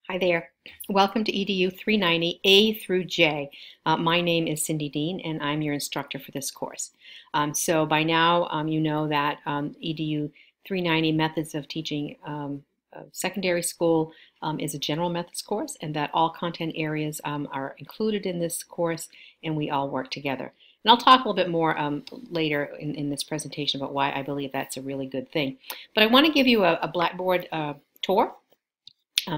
Hi there. Welcome to EDU 390 A through J. My name is Cindy Dean and I'm your instructor for this course. So by now you know that EDU 390 Methods of Teaching Secondary School is a general methods course, and that all content areas are included in this course and we all work together. And I'll talk a little bit more later in this presentation about why I believe that's a really good thing. But I want to give you a Blackboard tour.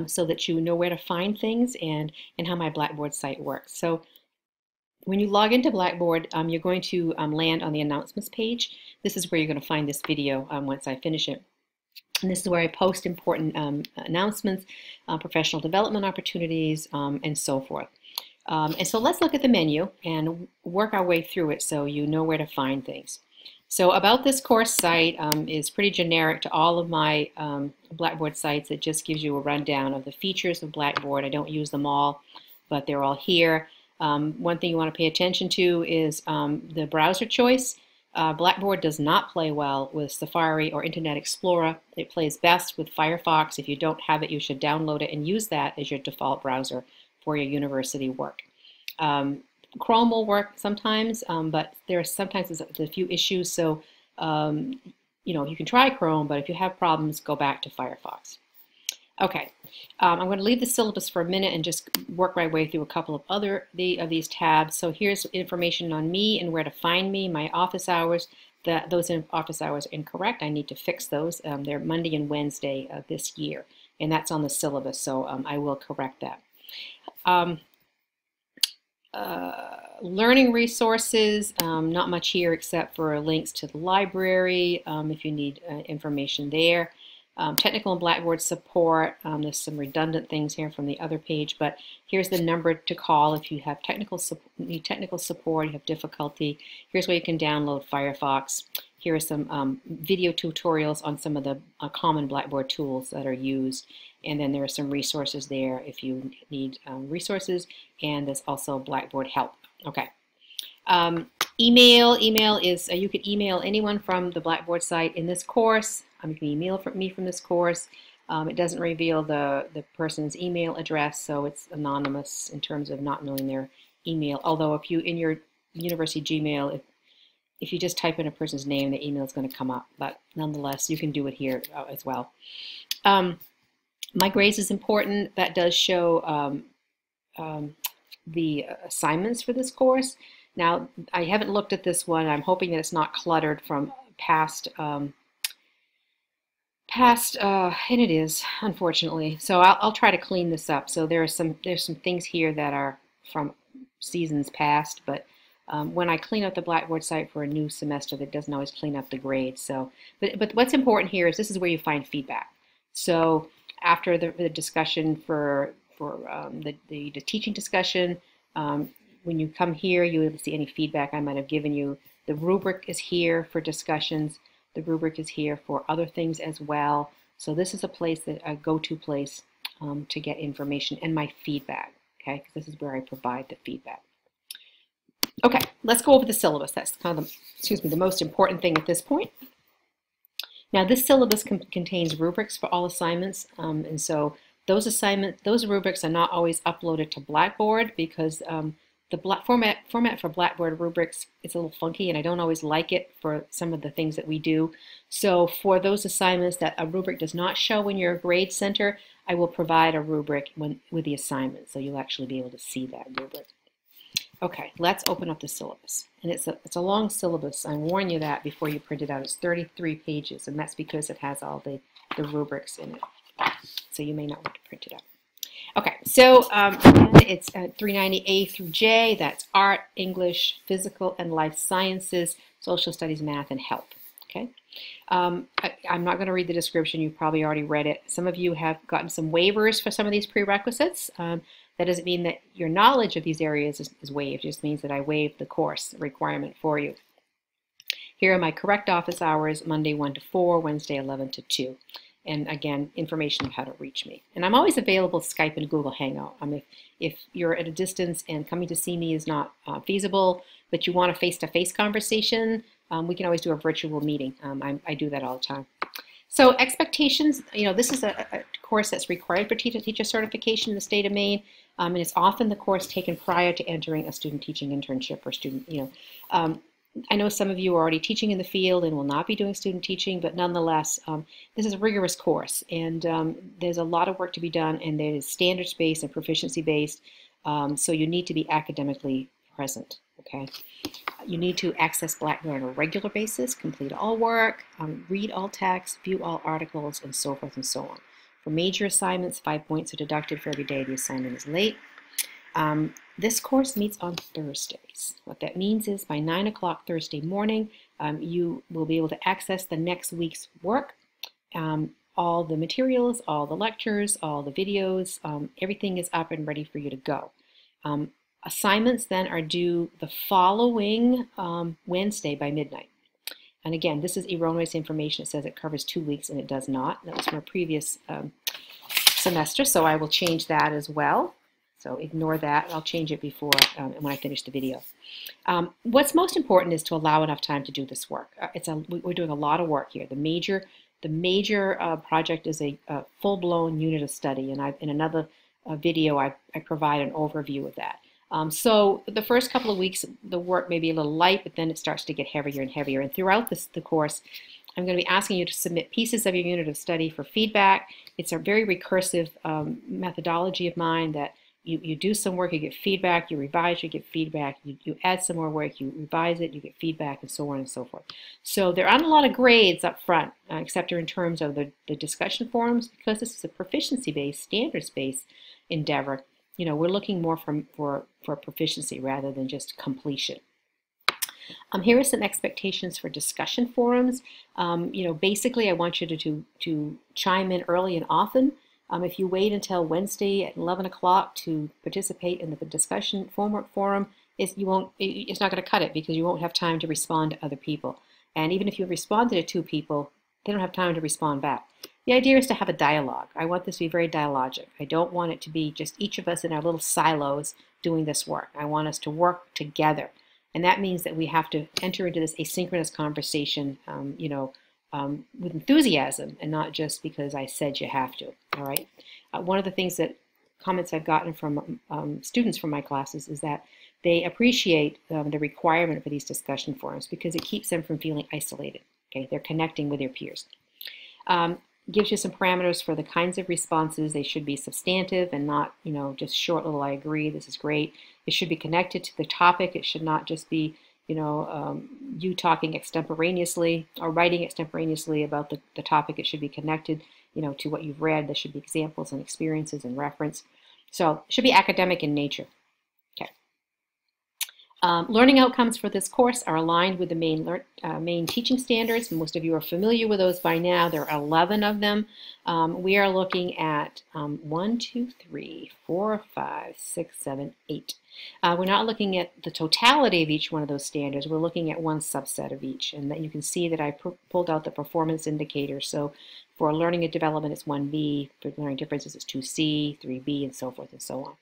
So that you know where to find things and how my Blackboard site works. So when you log into Blackboard, you're going to land on the announcements page. This is where you're going to find this video once I finish it. And this is where I post important announcements, professional development opportunities, and so forth. And so let's look at the menu and work our way through it so you know where to find things. So about this course site is pretty generic to all of my Blackboard sites. It just gives you a rundown of the features of Blackboard. I don't use them all, but they're all here. One thing you want to pay attention to is the browser choice. Blackboard does not play well with Safari or Internet Explorer. It plays best with Firefox. If you don't have it, you should download it and use that as your default browser for your university work. Chrome will work sometimes, but there are sometimes a few issues, so you know, you can try Chrome, but if you have problems, go back to Firefox. Okay, I'm going to leave the syllabus for a minute and just work my way through a couple of other of these tabs. So here's information on me and where to find me, my office hours. Those office hours are incorrect. I need to fix those. They're Monday and Wednesday this year, and that's on the syllabus, so I will correct that. Learning resources, not much here except for links to the library if you need information there. Technical and Blackboard support, there's some redundant things here from the other page, but here's the number to call if you have need technical support, you have difficulty. Here's where you can download Firefox. Here are some video tutorials on some of the common Blackboard tools that are used. And then there are some resources there if you need resources, and there's also Blackboard help. Okay. Email is, you can email anyone from the Blackboard site in this course. You can email me from this course. It doesn't reveal the person's email address, so it's anonymous in terms of not knowing their email. Although if you, in your university Gmail, if you just type in a person's name, the email is going to come up. But nonetheless, you can do it here as well. My grades is important. That does show the assignments for this course. Now, I haven't looked at this one. I'm hoping that it's not cluttered from past, and it is, unfortunately. So I'll try to clean this up. So there's some things here that are from seasons past, but when I clean up the Blackboard site for a new semester, that doesn't always clean up the grades. So, but what's important here is this is where you find feedback. So after the discussion for the teaching discussion, when you come here, you will see any feedback I might have given you. The rubric is here for discussions. The rubric is here for other things as well. So this is a place a go-to place to get information and my feedback. Okay, because this is where I provide the feedback. Okay, let's go over the syllabus. That's kind of the most important thing at this point. Now, this syllabus contains rubrics for all assignments, and so those rubrics are not always uploaded to Blackboard because the format for Blackboard rubrics is a little funky, and I don't always like it for some of the things that we do. So for those assignments that a rubric does not show in your grade center, I will provide a rubric with the assignment, so you'll actually be able to see that rubric. Okay, let's open up the syllabus. And it's a long syllabus. I warn you that before you print it out. It's 33 pages, and that's because it has all the rubrics in it. So you may not want to print it out. Okay, so it's 390A through J. That's art, English, physical and life sciences, social studies, math, and health. Okay, I'm not going to read the description. You've probably already read it. Some of you have gotten some waivers for some of these prerequisites. That doesn't mean that your knowledge of these areas is waived. It just means that I waived the course requirement for you. Here are my correct office hours: Monday 1 to 4, Wednesday 11 to 2. And again, information of how to reach me. And I'm always available Skype and Google Hangout. If you're at a distance and coming to see me is not feasible, but you want a face-to-face conversation, we can always do a virtual meeting. I do that all the time. So expectations, this is a course that's required for teacher certification in the state of Maine, and it's often the course taken prior to entering a student teaching internship or student, I know some of you are already teaching in the field and will not be doing student teaching, but nonetheless, this is a rigorous course, and there's a lot of work to be done, and it is standards-based and proficiency-based, so you need to be academically present, okay? You need to access Blackboard on a regular basis, complete all work, read all text, view all articles, and so forth and so on. For major assignments, 5 points are deducted for every day the assignment is late. This course meets on Thursdays. What that means is by 9 o'clock Thursday morning, you will be able to access the next week's work, all the materials, all the lectures, all the videos, everything is up and ready for you to go. Assignments then are due the following Wednesday by midnight. And again, this is erroneous information. It says it covers 2 weeks, and it does not. That was from a previous semester, so I will change that as well. So ignore that. I'll change it before when I finish the video. What's most important is to allow enough time to do this work. We're doing a lot of work here. The major project is a full-blown unit of study, and in another video I provide an overview of that. So the first couple of weeks the work may be a little light, but then it starts to get heavier and heavier. And throughout the course, I'm going to be asking you to submit pieces of your unit of study for feedback. It's a very recursive methodology of mine that you do some work, you get feedback, you revise, you get feedback, you add some more work, you revise it, you get feedback, and so on and so forth. So there aren't a lot of grades up front, except in terms of the discussion forums, because this is a proficiency-based, standards-based endeavor. We're looking more for proficiency rather than just completion. Here are some expectations for discussion forums. Basically I want you to chime in early and often. If you wait until Wednesday at 11 o'clock to participate in the discussion forum, it's not going to cut it, because you won't have time to respond to other people. And even if you responded to 2 people, they don't have time to respond back. The idea is to have a dialogue. I want this to be very dialogic. I don't want it to be just each of us in our little silos doing this work. I want us to work together. And that means that we have to enter into this asynchronous conversation, with enthusiasm, and not just because I said you have to. All right. One of the comments I've gotten from students from my classes is that they appreciate the requirement for these discussion forums, because it keeps them from feeling isolated. Okay, they're connecting with their peers. Gives you some parameters for the kinds of responses. They should be substantive and not, just short little "I agree, this is great." It should be connected to the topic. It should not just be you talking extemporaneously or writing extemporaneously about the topic. It should be connected, to what you've read. There should be examples and experiences and reference. So it should be academic in nature. Okay. Learning outcomes for this course are aligned with the main teaching standards. Most of you are familiar with those by now. There are 11 of them. We are looking at 1, 2, 3, 4, 5, 6, 7, 8. We're not looking at the totality of each one of those standards. We're looking at one subset of each. And that you can see that I pulled out the performance indicators. So for learning and development, it's 1B. For learning differences, it's 2C, 3B, and so forth and so on.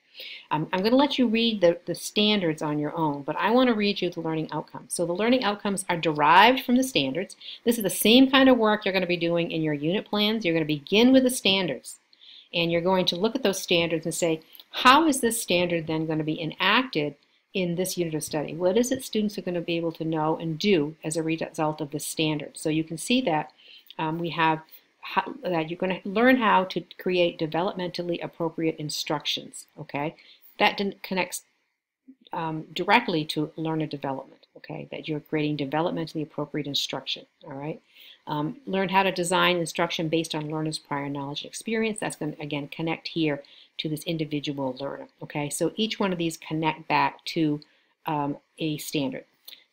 I'm going to let you read the standards on your own, but I want to read you the learning outcomes. So the learning outcomes are derived from the standards. This is the same kind of work you're going to be doing in your unit plans. You're going to begin with the standards, and you're going to look at those standards and say, how is this standard then going to be enacted in this unit of study? What is it students are going to be able to know and do as a result of this standard? So you can see that we have that you're going to learn how to create developmentally appropriate instructions, okay? That connects directly to learner development, okay? That you're creating developmentally appropriate instruction, all right? Learn how to design instruction based on learner's prior knowledge and experience. That's going to, again, connect here to this individual learner, okay? So each one of these connect back to a standard.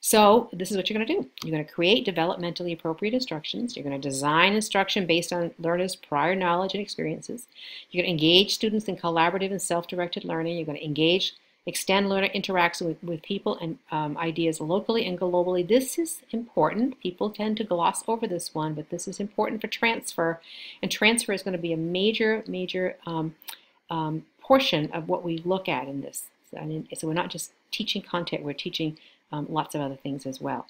So this is what you're going to do. You're going to create developmentally appropriate instructions. You're going to design instruction based on learners' prior knowledge and experiences. You're going to engage students in collaborative and self-directed learning. You're going to extend learner interaction with people and ideas locally and globally. This is important. People tend to gloss over this one, but this is important for transfer. And transfer is going to be a major portion of what we look at in this. So we're not just teaching content, we're teaching lots of other things as well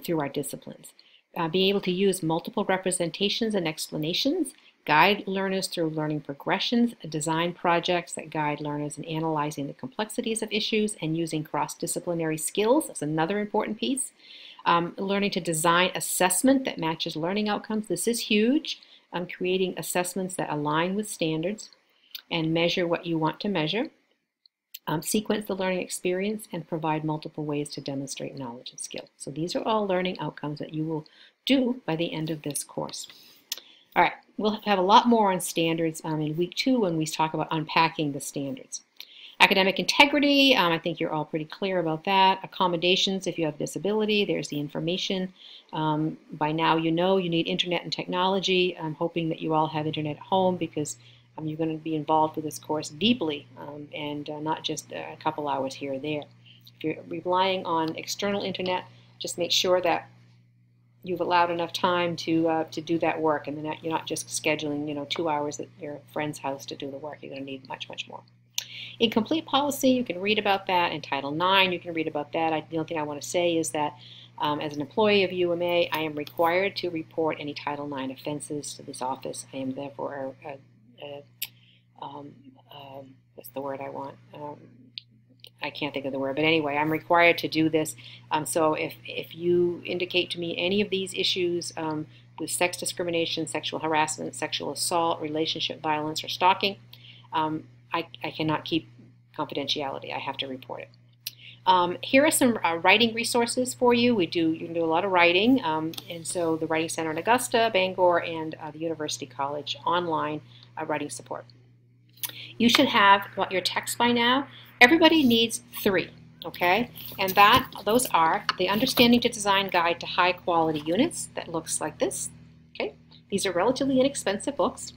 through our disciplines. Being able to use multiple representations and explanations guide learners through learning progressions, design projects that guide learners in analyzing the complexities of issues and using cross-disciplinary skills. That's another important piece. Learning to design assessment that matches learning outcomes. This is huge. Creating assessments that align with standards and measure what you want to measure. Sequence the learning experience and provide multiple ways to demonstrate knowledge and skill. So these are all learning outcomes that you will do by the end of this course. All right, we'll have a lot more on standards in week 2 when we talk about unpacking the standards. Academic integrity, I think you're all pretty clear about that. Accommodations, if you have disability, there's the information. By now you know you need internet and technology. I'm hoping that you all have internet at home because you're going to be involved with this course deeply and not just a couple hours here or there. If you're relying on external internet, just make sure that you've allowed enough time to do that work, and then you're not just scheduling 2 hours at your friend's house to do the work. You're going to need much, much more. Incomplete policy, you can read about that. In Title IX, you can read about that. The only thing I want to say is that as an employee of UMA, I am required to report any Title IX offenses to this office. I am therefore what's the word I want? I can't think of the word, but anyway, I'm required to do this. So if you indicate to me any of these issues with sex discrimination, sexual harassment, sexual assault, relationship violence, or stalking, I cannot keep confidentiality. I have to report it. Here are some writing resources for you. You can do a lot of writing, and so the Writing Center in Augusta, Bangor, and the University College online writing support. You should have your text by now. Everybody needs 3, okay? And those are the Understanding to Design Guide to High Quality Units. That looks like this, okay? These are relatively inexpensive books.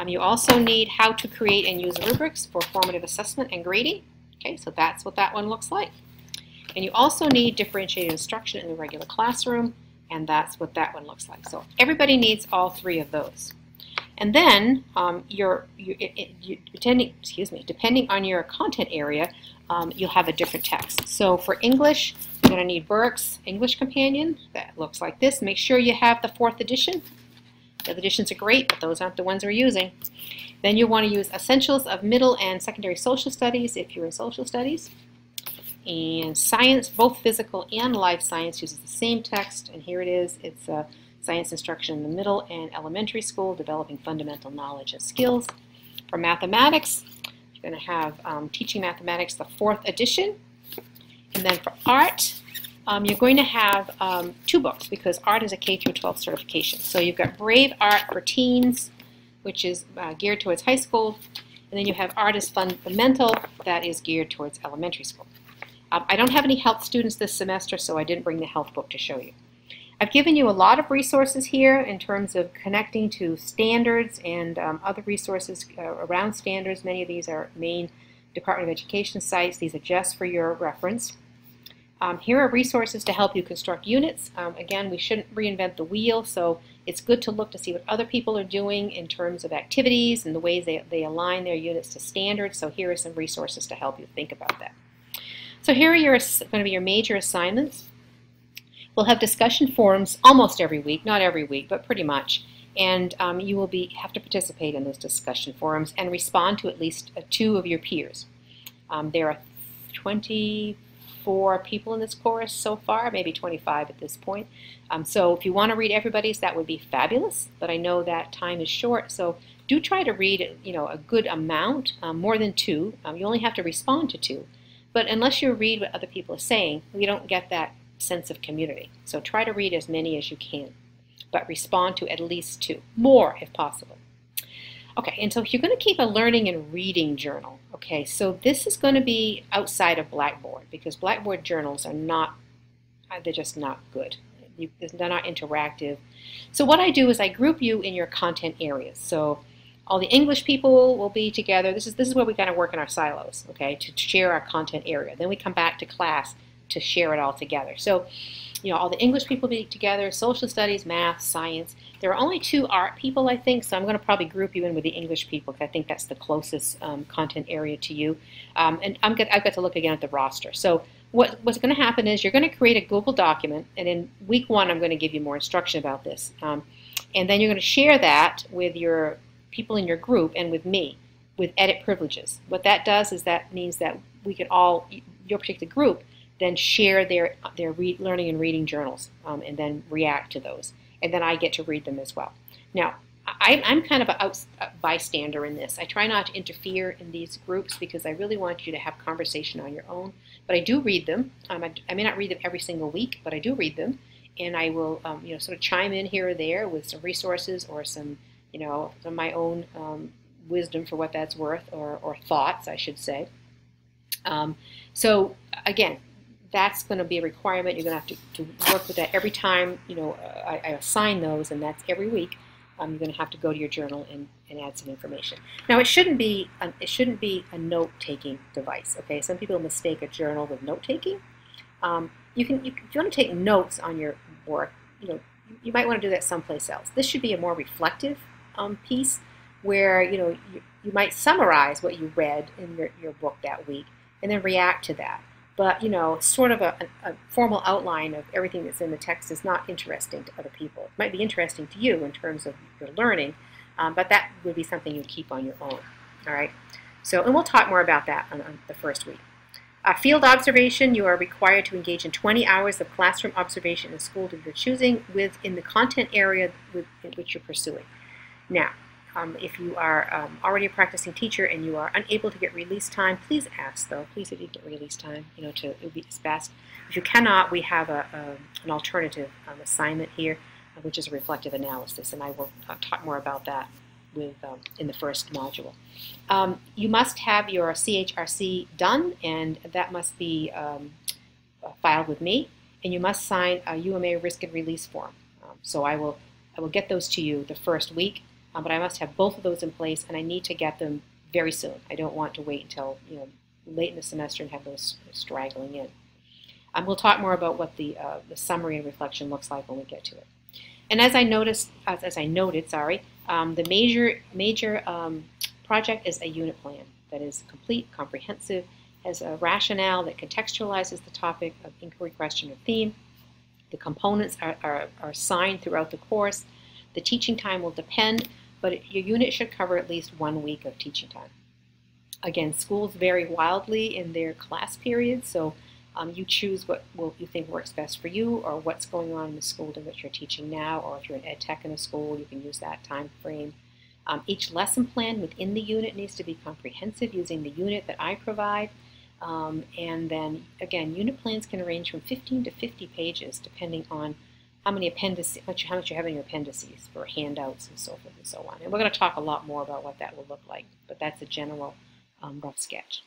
You also need How to Create and Use Rubrics for Formative Assessment and Grading. Okay, so that's what that one looks like. And you also need Differentiated Instruction in the Regular Classroom, and that's what that one looks like. So everybody needs all 3 of those. And then depending on your content area, you'll have a different text. So for English, you're going to need Burke's English Companion. That looks like this. Make sure you have the 4th edition. The other editions are great, but those aren't the ones we're using. Then you want to use Essentials of Middle and Secondary Social Studies if you're in Social Studies. And Science, both physical and life science, uses the same text, and here it is. It's Science Instruction in the Middle and Elementary School, Developing Fundamental Knowledge and Skills. For Mathematics, you're going to have Teaching Mathematics, the 4th edition. And then for Art, you're going to have 2 books because art is a K-12 certification. So you've got Brave Art for Teens, which is geared towards high school, and then you have Art is Fundamental, that is geared towards elementary school. I don't have any health students this semester, so I didn't bring the health book to show you. I've given you a lot of resources here in terms of connecting to standards and other resources around standards. Many of these are main Department of Education sites. These are just for your reference. Here are resources to help you construct units. Again, we shouldn't reinvent the wheel, so it's good to look to see what other people are doing in terms of activities and the ways they align their units to standards. So here are some resources to help you think about that. So here are going to be your major assignments. We'll have discussion forums almost every week, not every week, but pretty much. And you will have to participate in those discussion forums and respond to at least 2 of your peers. There are 24 people in this course so far, maybe 25 at this point. So if you want to read everybody's, that would be fabulous, but I know that time is short, so do try to read a good amount, more than 2. You only have to respond to 2. But unless you read what other people are saying, you don't get that sense of community. So try to read as many as you can, but respond to at least 2, more if possible. Okay, and so you're going to keep a learning and reading journal. Okay, so this is going to be outside of Blackboard because Blackboard journals are not, they're just not good. They're not interactive. So what I do is I group you in your content areas. So all the English people will be together. This is where we kind of work in our silos, okay, to share our content area. Then we come back to class to share it all together. So, all the English people be together, social studies, math, science. There are only 2 art people, I think, so I'm going to probably group you in with the English people because I think that's the closest content area to you. And I've got to look again at the roster. So what's going to happen is you're going to create a Google document, and in week 1 I'm going to give you more instruction about this. And then you're going to share that with your people in your group and with me with edit privileges. What that does is that means that we can all, your particular group, then share their learning and reading journals and then react to those. And then I get to read them as well. Now, I'm kind of a bystander in this. I try not to interfere in these groups because I really want you to have conversation on your own. But I do read them. I may not read them every single week, but I do read them. And I will sort of chime in here or there with some resources or some some of my own wisdom for what that's worth, or thoughts, I should say. So again, that's going to be a requirement. You're going to have to work with that every time I assign those, and that's every week. You're going to have to go to your journal and add some information. Now, it shouldn't be a note-taking device. Okay, some people mistake a journal with note-taking. If you want to take notes on your work, you might want to do that someplace else. This should be a more reflective piece where you might summarize what you read in your book that week and then react to that. But sort of a formal outline of everything that's in the text is not interesting to other people. It might be interesting to you in terms of your learning, but that would be something you'd keep on your own. All right. So, and we'll talk more about that on the first week. Field observation, you are required to engage in 20 hours of classroom observation in school of your choosing within the content area in which you're pursuing. Now, if you are already a practicing teacher and you are unable to get release time, please ask, though. Please, if you get release time, it would be best. If you cannot, we have an alternative assignment here, which is a reflective analysis, and I will talk more about that in the first module. You must have your CHRC done, and that must be filed with me, and you must sign a UMA risk and release form. So I will get those to you the first week. But I must have both of those in place, and I need to get them very soon. I don't want to wait until late in the semester and have those straggling in. We'll talk more about what the summary and reflection looks like when we get to it. And as I noted, the major project is a unit plan that is complete, comprehensive, has a rationale that contextualizes the topic of inquiry, question, or theme. The components are assigned throughout the course. The teaching time will depend, but your unit should cover at least 1 week of teaching time. Again, schools vary wildly in their class periods, so you choose what you think works best for you, or what's going on in the school in which you're teaching now, or if you're an ed tech in a school, you can use that time frame. Each lesson plan within the unit needs to be comprehensive using the unit that I provide. And then, again, unit plans can range from 15 to 50 pages, depending on how many appendices, how much you have in your appendices for handouts and so forth and so on. And we're going to talk a lot more about what that will look like, but that's a general rough sketch.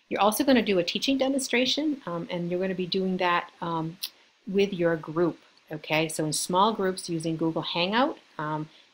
You're also going to do a teaching demonstration, and you're going to be doing that with your group. Okay, so in small groups using Google Hangout.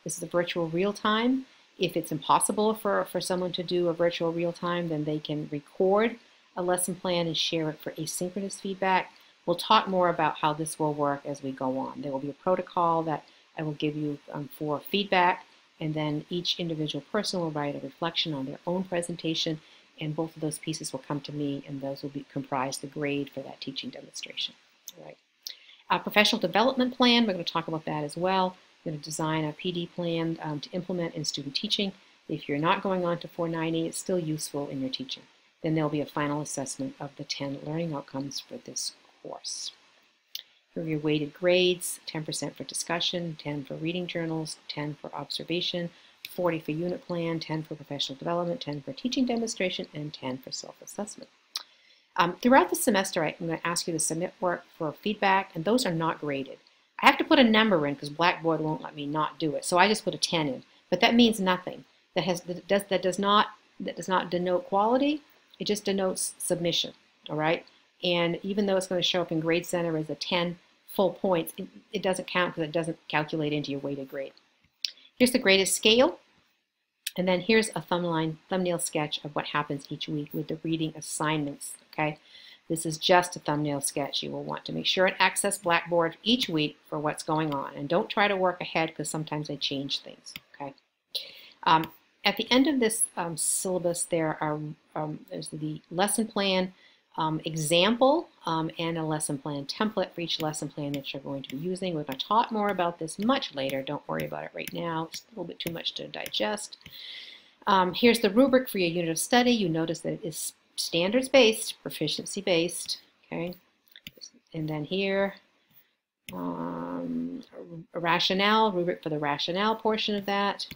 This is a virtual real-time. If it's impossible for someone to do a virtual real-time, then they can record a lesson plan and share it for asynchronous feedback. We'll talk more about how this will work as we go on. There will be a protocol that I will give you for feedback, and then each individual person will write a reflection on their own presentation, and both of those pieces will come to me, and those will comprise the grade for that teaching demonstration. All right. Professional development plan, we're going to talk about that as well. We're going to design a PD plan to implement in student teaching. If you're not going on to 490, it's still useful in your teaching. Then there'll be a final assessment of the 10 learning outcomes for this course. Here are your weighted grades: 10% for discussion, 10 for reading journals, 10 for observation, 40 for unit plan, 10 for professional development, 10 for teaching demonstration, and 10 for self-assessment. Throughout the semester, I'm going to ask you to submit work for feedback, and those are not graded. I have to put a number in because Blackboard won't let me not do it, so I just put a 10 in. But that means nothing. That does not denote quality. It just denotes submission. All right. And even though it's going to show up in Grade Center as a 10 full points, it doesn't count because it doesn't calculate into your weighted grade. Here's the graded scale. And then here's a thumbnail sketch of what happens each week with the reading assignments. Okay. This is just a thumbnail sketch. You will want to make sure and access Blackboard each week for what's going on. And don't try to work ahead because sometimes they change things. Okay. At the end of this syllabus, there's the lesson plan, example and a lesson plan template for each lesson plan that you're going to be using. We're going to talk more about this much later. Don't worry about it right now. It's a little bit too much to digest. Here's the rubric for your unit of study. You notice that it is standards-based, proficiency-based, okay? And then here, a rationale, rubric for the rationale portion of that.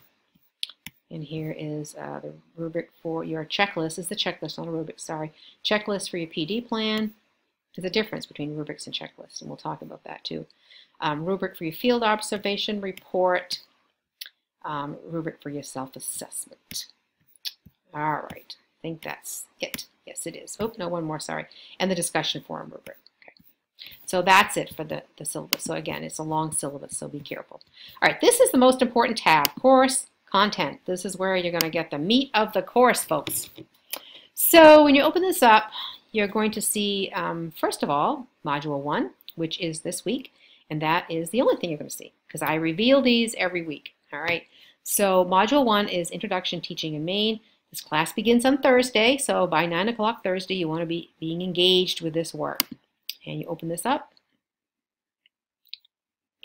And here is the rubric for your checklist. This is the checklist, not a rubric, sorry. Checklist for your PD plan. There's a difference between rubrics and checklists, and we'll talk about that too. Rubric for your field observation report. Rubric for your self-assessment. All right, I think that's it. Yes, it is. Oh, no, one more, sorry. And the discussion forum rubric. Okay. So that's it for the syllabus. So again, it's a long syllabus, so be careful. All right, this is the most important tab, course content. This is where you're going to get the meat of the course, folks. So when you open this up, you're going to see, first of all, Module 1, which is this week, and that is the only thing you're going to see, because I reveal these every week. All right, so Module 1 is Introduction Teaching in Maine. This class begins on Thursday, so by 9 o'clock Thursday, you want to be being engaged with this work. And you open this up,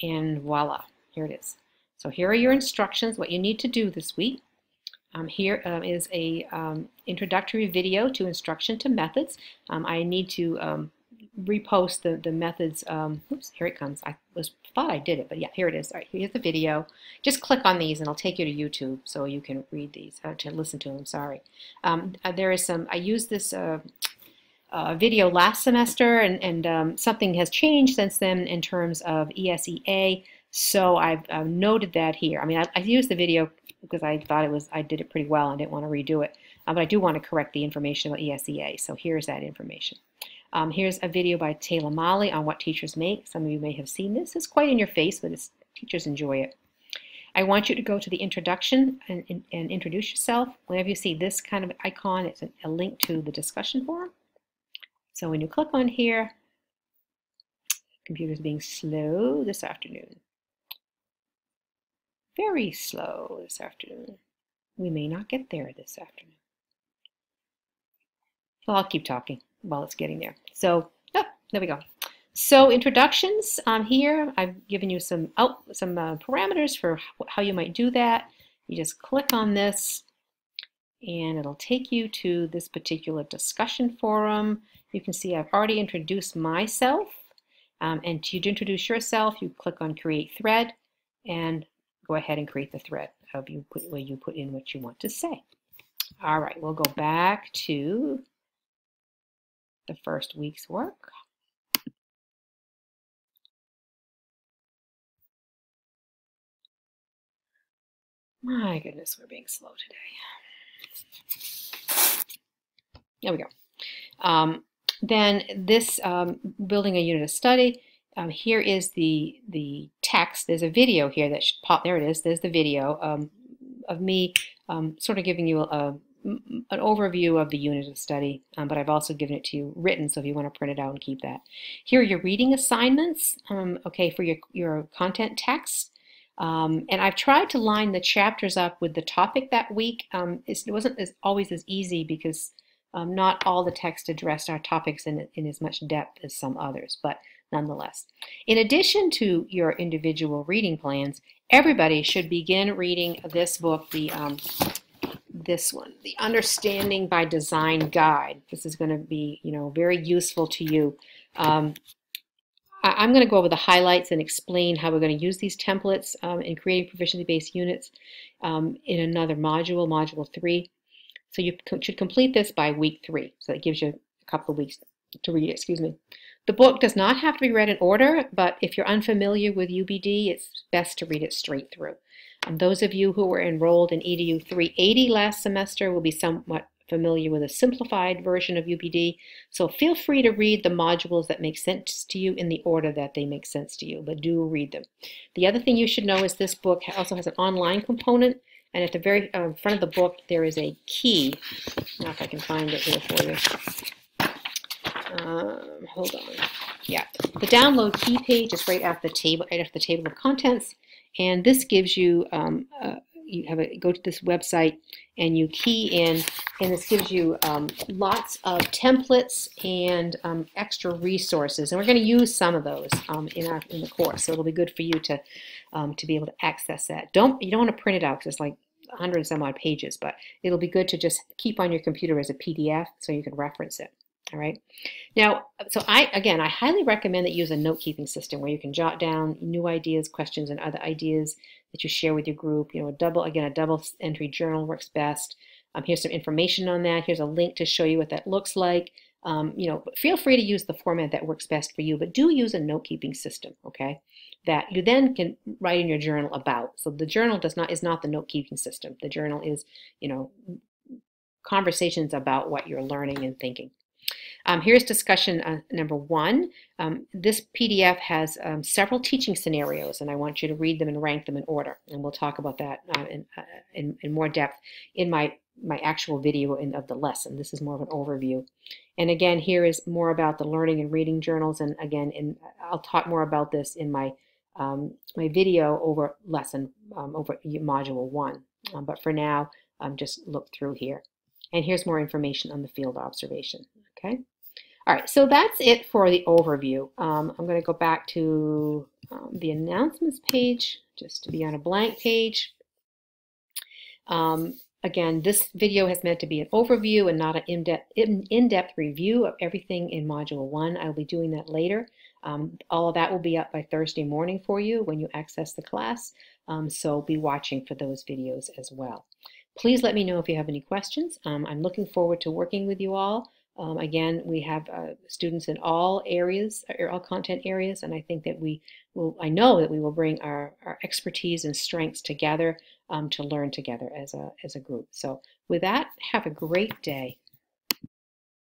and voila, here it is. So here are your instructions, what you need to do this week. Here is a introductory video to instruction to methods. I need to repost the methods. Oops, here it comes. I thought I did it, but yeah, here it is. All right, here's the video. Just click on these and it'll take you to YouTube so you can read these, to listen to them, sorry. There is some, I used this video last semester, and something has changed since then in terms of ESEA. So I've noted that here. I mean, I used the video because I thought I did it pretty well and didn't want to redo it. But I do want to correct the information about ESEA. So here's that information. Here's a video by Taylor Molly on what teachers make. Some of you may have seen this. It's quite in your face, but teachers enjoy it. I want you to go to the introduction and introduce yourself. Whenever you see this kind of icon, it's a link to the discussion forum. So when you click on here, computer's being slow this afternoon. Very slow this afternoon. We may not get there this afternoon. Well, I'll keep talking while it's getting there. So, there we go. So introductions here, I've given you some parameters for how you might do that. You just click on this and it'll take you to this particular discussion forum. You can see I've already introduced myself, and to introduce yourself, you click on Create Thread and go ahead and create the thread where you put in what you want to say. All right, we'll go back to the first week's work. My goodness, we're being slow today. There we go. Then this building a unit of study. Here is the text. There's a video here that should pop. There it is. There's the video of me sort of giving you an overview of the unit of study, but I've also given it to you written, so if you want to print it out and keep that. Here are your reading assignments, okay, for your content text. And I've tried to line the chapters up with the topic that week. It wasn't always as easy because not all the text addressed our topics in as much depth as some others, but nonetheless. In addition to your individual reading plans, everybody should begin reading this book, this one, the Understanding by Design Guide. This is going to be, very useful to you. I'm going to go over the highlights and explain how we're going to use these templates in creating proficiency-based units in another module, Module 3. So you should complete this by week 3. So it gives you a couple of weeks to read it, excuse me. The book does not have to be read in order, but if you're unfamiliar with UBD, it's best to read it straight through. Those of you who were enrolled in EDU 380 last semester will be somewhat familiar with a simplified version of UBD, so feel free to read the modules that make sense to you in the order that they make sense to you, but do read them. The other thing you should know is this book also has an online component, and at the very front of the book there is a key. Now if I can find it here for you. Hold on. Yeah, the download key page is right after the table of contents, and this gives you go to this website and you key in, and this gives you lots of templates and extra resources, and we're going to use some of those in the course. So it'll be good for you to be able to access that. You don't want to print it out because it's like 100 and some odd pages, but it'll be good to just keep on your computer as a PDF so you can reference it. All right. Now, so I highly recommend that you use a note-keeping system where you can jot down new ideas, questions, and other ideas that you share with your group. You know, a double entry journal works best. Here's some information on that. Here's a link to show you what that looks like. You know, feel free to use the format that works best for you, but do use a note-keeping system, okay, that you then can write in your journal about. So the journal is not the note-keeping system. The journal is, you know, conversations about what you're learning and thinking. Here's discussion number 1. This PDF has several teaching scenarios, and I want you to read them and rank them in order. And we'll talk about that in more depth in my actual video of the lesson. This is more of an overview. And again, here is more about the learning and reading journals. And again, I'll talk more about this in my my video over module 1. But for now, just look through here. And here's more information on the field observation. Okay. All right, so that's it for the overview. I'm going to go back to the announcements page just to be on a blank page. Again, this video is meant to be an overview and not an in-depth review of everything in Module 1. I'll be doing that later. All of that will be up by Thursday morning for you when you access the class, so be watching for those videos as well. Please let me know if you have any questions. I'm looking forward to working with you all. Again, we have students in all areas, all content areas, and I think that I know that we will bring our expertise and strengths together to learn together as a group. So with that, have a great day.